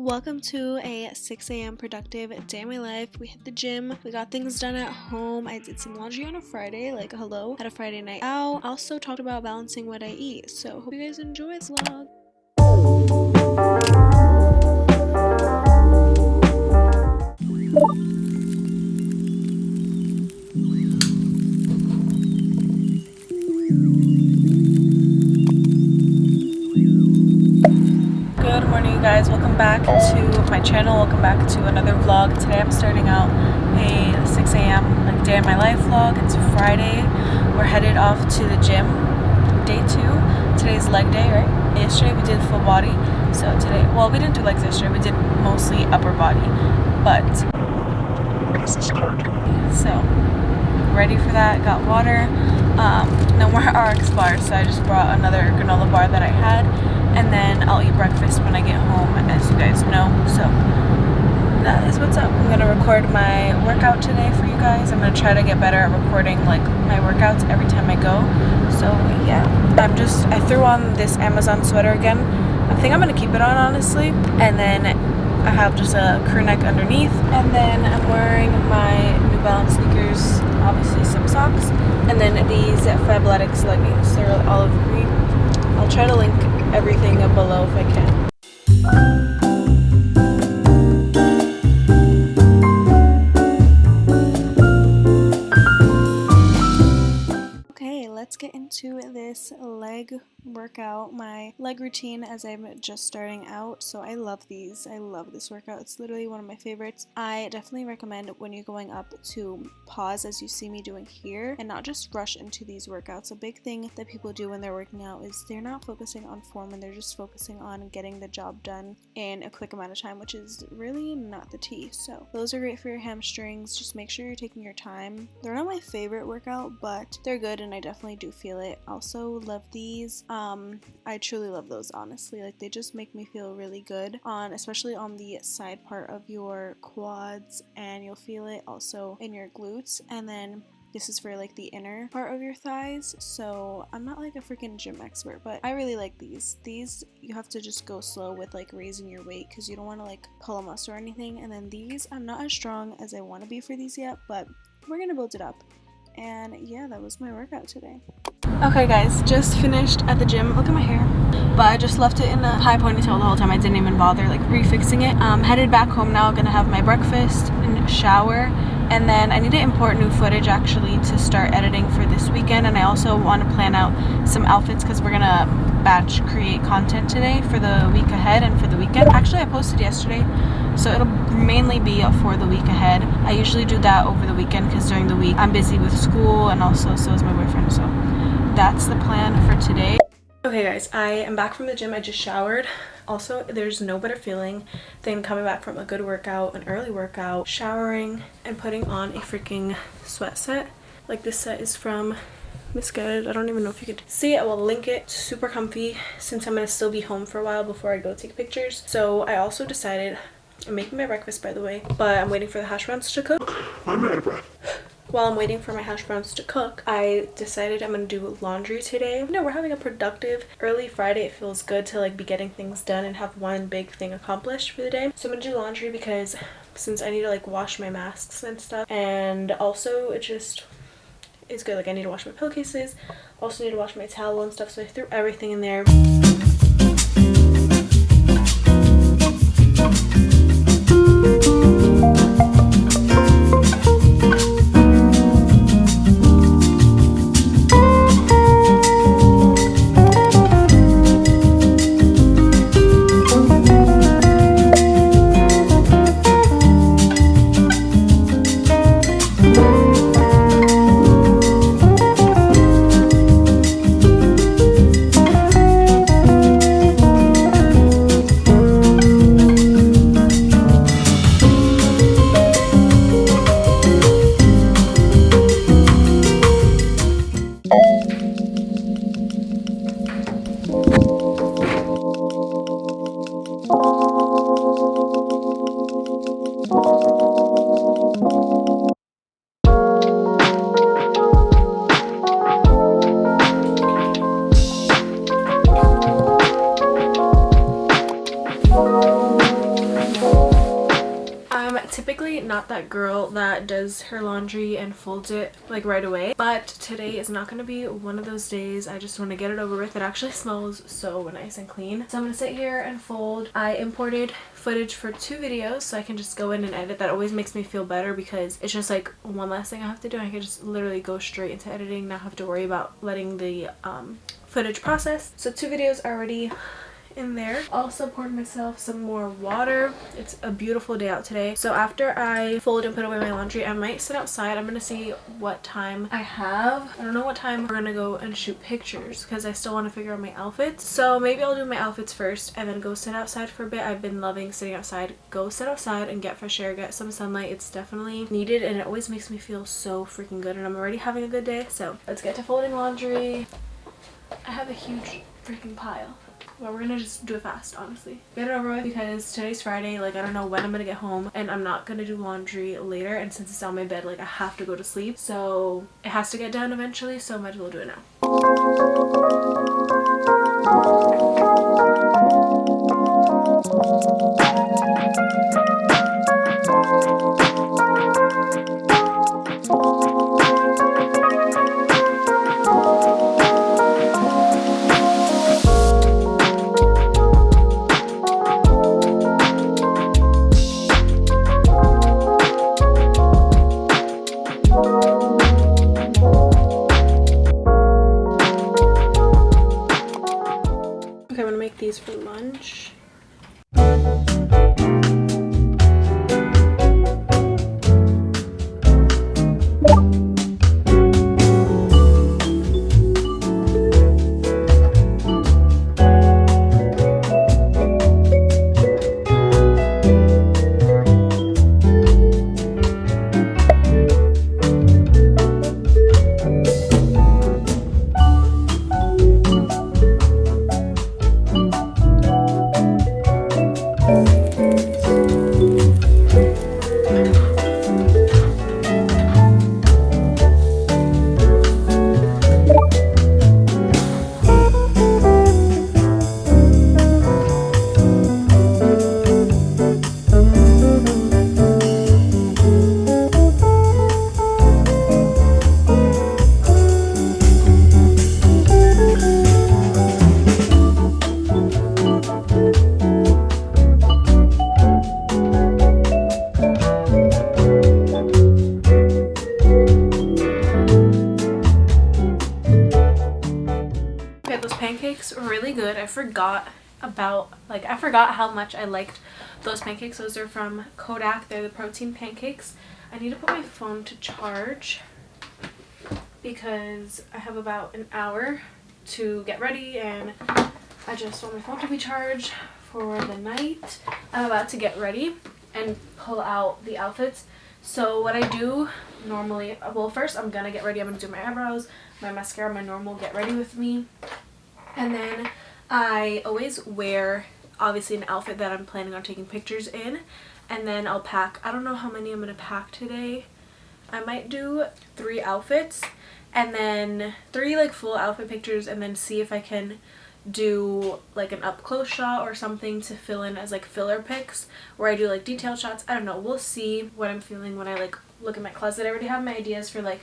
Welcome to a 6 a.m. productive day in my life. We hit the gym, we got things done at home. I did some laundry on a Friday, like hello, had a Friday night out. Also talked about balancing what I eat, so hope you guys enjoy this vlog. Good morning, you guys. Welcome back to my channel. Welcome back to another vlog. Today I'm starting out a 6 a.m. like day in my life vlog. It's Friday. We're headed off to the gym. Day 2. Today's leg day, right? Yesterday we did full body. So today, well, we didn't do legs yesterday. We did mostly upper body. But so ready for that. Got water. No more RX bars, so I just brought another granola bar that I had. And then I'll eat breakfast when I get home, as you guys know. So that is what's up. I'm gonna record my workout today for you guys. I'm gonna try to get better at recording like my workouts every time I go. So yeah, I threw on this Amazon sweater again. I think I'm gonna keep it on, honestly. And then I have just a crew neck underneath. And then I'm wearing my New Balance sneakers, obviously some socks. And then these Fabletics leggings. They're olive green. I'll try to link everything below if I can. Okay, let's get into this leg workout, my leg routine as I'm just starting out. So I love these. I love this workout. It's literally one of my favorites. I definitely recommend when you're going up to pause as you see me doing here and not just rush into these workouts. A big thing that people do when they're working out is they're not focusing on form and they're just focusing on getting the job done in a quick amount of time, which is really not the tea. So those are great for your hamstrings. Just make sure you're taking your time. They're not my favorite workout, but they're good and I definitely do feel it. Also love these. I truly love those, honestly. Like, they just make me feel really good especially on the side part of your quads, and you'll feel it also in your glutes. And then this is for like the inner part of your thighs. So I'm not like a freaking gym expert, but I really like these. These you have to just go slow with like raising your weight because you don't want to like pull a muscle or anything. And then these, I'm not as strong as I want to be for these yet, but we're gonna build it up. And yeah, that was my workout today. Okay guys, just finished at the gym. Look at my hair. But I just left it in a high ponytail the whole time. I didn't even bother like refixing it. Headed back home now. Gonna have my breakfast and shower. And then I need to import new footage actually to start editing for this weekend. And I also want to plan out some outfits because we're gonna batch create content today for the week ahead and for the weekend. Actually, I posted yesterday, so it'll mainly be for the week ahead. I usually do that over the weekend because during the week I'm busy with school and also so is my boyfriend. So that's the plan for today. Okay guys, I am back from the gym. I just showered. Also, there's no better feeling than coming back from a good workout, an early workout, showering, and putting on a freaking sweat set. Like, this set is from Misguided. I don't even know if you could see it. I will link it. Super comfy since I'm gonna still be home for a while before I go take pictures. So I also decided, I'm making my breakfast by the way, but I'm waiting for the hash browns to cook. I'm out of breath. While I'm waiting for my hash browns to cook, I decided I'm gonna do laundry today. No, we're having a productive early Friday. It feels good to like be getting things done and have one big thing accomplished for the day. So I'm gonna do laundry because since I need to like wash my masks and stuff, and also it just is good. Like, I need to wash my pillowcases, also need to wash my towel and stuff, so I threw everything in there. typically not that girl that does her laundry and folds it like right away, but today is not going to be one of those days. I just want to get it over with. It actually smells so nice and clean. So I'm going to sit here and fold. I imported footage for 2 videos so I can just go in and edit. That always makes me feel better because it's just like one less thing I have to do. I can just literally go straight into editing, not have to worry about letting the footage process. So 2 videos already in there. Also poured myself some more water. It's a beautiful day out today. So after I fold and put away my laundry, I might sit outside. I'm gonna see what time I have. I don't know what time we're gonna go and shoot pictures because I still want to figure out my outfits. So maybe I'll do my outfits first and then go sit outside for a bit. I've been loving sitting outside. Go sit outside and get fresh air, get some sunlight. It's definitely needed and it always makes me feel so freaking good, and I'm already having a good day. So let's get to folding laundry. I have a huge freaking pile. Well, we're gonna just do it fast, honestly. Get it over with because today's Friday. Like, I don't know when I'm gonna get home, and I'm not gonna do laundry later, and since it's on my bed, like, I have to go to sleep, so it has to get done eventually, so I might as well do it now. Okay, I'm gonna make these for lunch. Pancakes really good. I forgot how much I liked those pancakes. Those are from Kodak. They're the protein pancakes. I need to put my phone to charge because I have about an hour to get ready and I just want my phone to be charged for the night. I'm about to get ready and pull out the outfits. So what I do normally, well, first I'm gonna get ready. I'm gonna do my eyebrows, my mascara, my normal get ready with me. And then I always wear, obviously, an outfit that I'm planning on taking pictures in. And then I'll pack, I don't know how many I'm going to pack today. I might do 3 outfits. And then 3 like full outfit pictures. And then see if I can do like an up close shot or something to fill in as like filler pics. Where I do like detailed shots. I don't know. We'll see what I'm feeling when I like look at my closet. I already have my ideas for like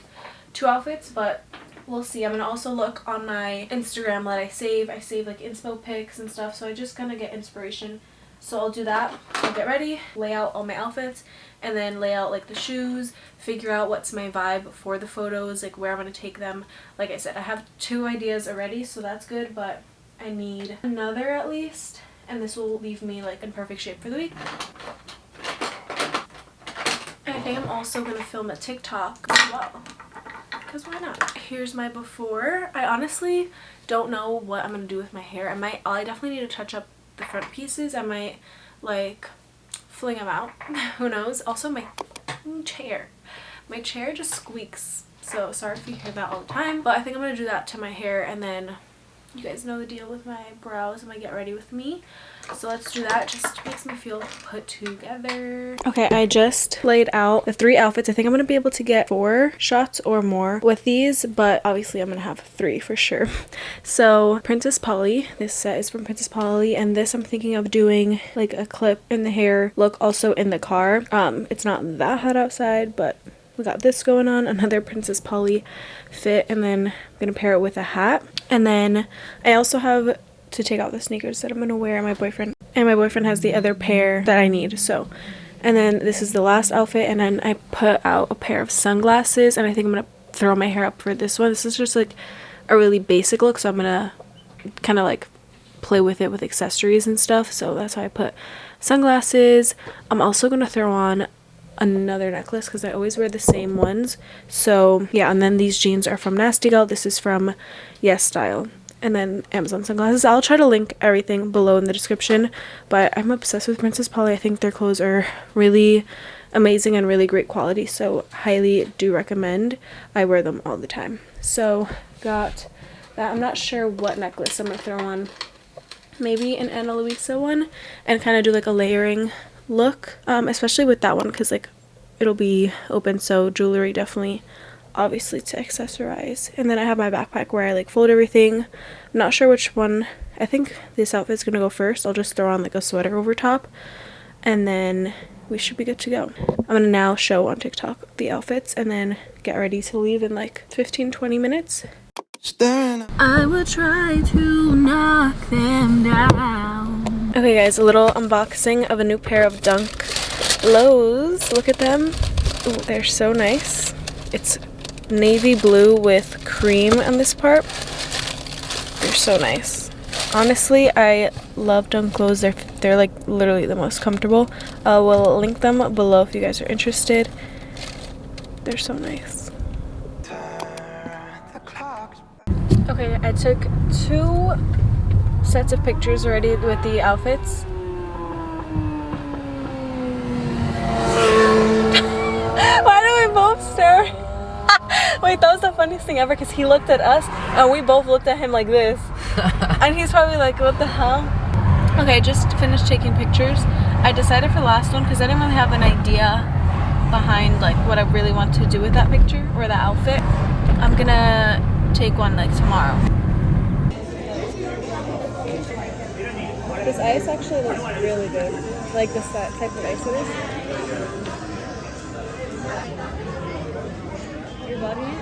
2 outfits. But we'll see. I'm gonna also look on my Instagram that I save like inspo pics and stuff, so I just gonna get inspiration. So I'll do that. I'll get ready, lay out all my outfits, and then lay out like the shoes, figure out what's my vibe for the photos, like where I'm gonna take them. Like I said, I have 2 ideas already, so that's good, but I need another at least, and this will leave me like in perfect shape for the week. And I think I'm also gonna film a TikTok as well. Because why not? Here's my before. I honestly don't know what I'm going to do with my hair. I definitely need to touch up the front pieces. I might like fling them out. Who knows? Also my chair. My chair just squeaks. So sorry if you hear that all the time. But I think I'm going to do that to my hair and then You guys know the deal with my brows and my get ready with me. So let's do that. Just makes me feel put together. Okay, I just laid out the 3 outfits. I think I'm going to be able to get 4 shots or more with these, but obviously I'm going to have 3 for sure. So Princess Polly, this set is from Princess Polly, and this I'm thinking of doing like a clip in the hair look also in the car. It's not that hot outside, but we got this going on, another Princess Polly fit, and then I'm gonna pair it with a hat. And then I also have to take out the sneakers that I'm gonna wear. My boyfriend has the other pair that I need. So, and then this is the last outfit, and then I put out a pair of sunglasses, and I think I'm gonna throw my hair up for this one. This is just like a really basic look, so I'm gonna kind of like play with it with accessories and stuff. So that's why I put sunglasses. I'm also gonna throw on another necklace because I always wear the same ones. So yeah, and then these jeans are from Nasty Gal. This is from Yes Style. And then Amazon sunglasses. I'll try to link everything below in the description, but I'm obsessed with Princess Polly. I think their clothes are really amazing and really great quality, so highly do recommend. I wear them all the time. So got that. I'm not sure what necklace I'm gonna throw on. Maybe an Ana Luisa one, and kind of do like a layering look, especially with that one because like it'll be open, so jewelry definitely obviously to accessorize. And then I have my backpack where I like fold everything. I'm not sure which one. I think this outfit's gonna go first. I'll just throw on like a sweater over top, and then we should be good to go. I'm gonna now show on TikTok the outfits and then get ready to leave in like 15-20 minutes. I will try to knock them down. Okay guys, a little unboxing of a new pair of Dunk Lows. Look at them. Ooh, they're so nice. It's navy blue with cream on this part. They're so nice. Honestly, I love Dunk Lows. They're like literally the most comfortable. We'll link them below if you guys are interested. They're so nice. Okay, I took 2 sets of pictures already with the outfits. Why do we both stare? Wait, that was the funniest thing ever because he looked at us and we both looked at him like this. And he's probably like, what the hell? Okay, I just finished taking pictures. I decided for the last one because I didn't really have an idea behind like what I really want to do with that picture or that outfit. I'm gonna take one like tomorrow. This ice actually looks really good. Like this type of ice it is. You're loving it?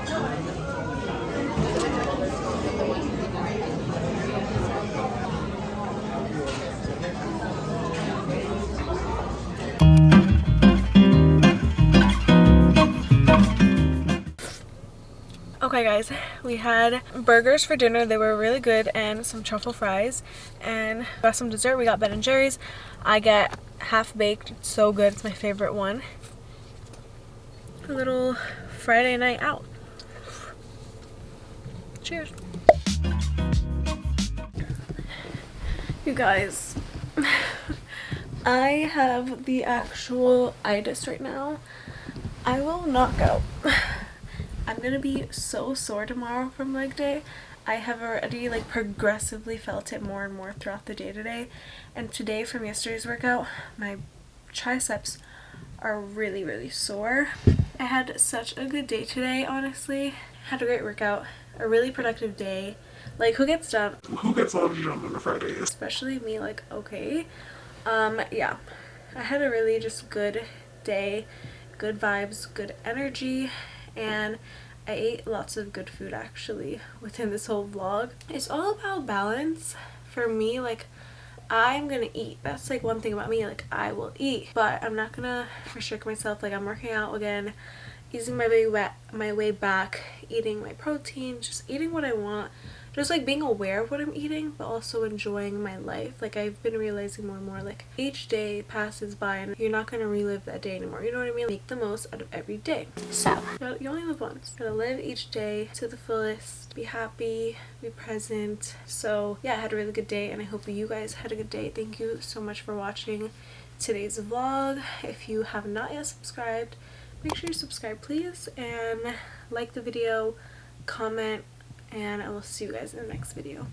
Okay guys, we had burgers for dinner. They were really good, and some truffle fries, and got some dessert. We got Ben & Jerry's. I get half baked. It's so good. It's my favorite one. A little Friday night out. Cheers. You guys, I have the actual itis right now. I will knock out. I'm gonna be so sore tomorrow from leg day. I have already like progressively felt it more and more throughout the day today. And today from yesterday's workout, my triceps are really sore. I had such a good day today, honestly. Had a great workout, a really productive day. Like, who gets done? Who gets out of the gym on a Friday? Especially me, like, okay. Yeah. I had a really just good day, good vibes, good energy, and I ate lots of good food actually within this whole vlog. It's all about balance for me. Like, I'm gonna eat. That's like one thing about me, like I will eat, but I'm not gonna restrict myself. Like, I'm working out again, easing my way back, eating my protein, just eating what I want, just like being aware of what I'm eating, but also enjoying my life. Like, I've been realizing more and more, like, each day passes by and you're not gonna relive that day anymore, you know what I mean? Make the most out of every day. So you only live once. You gotta live each day to the fullest, be happy, be present. So yeah, I had a really good day, and I hope you guys had a good day. Thank you so much for watching today's vlog. If you have not yet subscribed, make sure you subscribe please, and like the video, comment, and I will see you guys in the next video.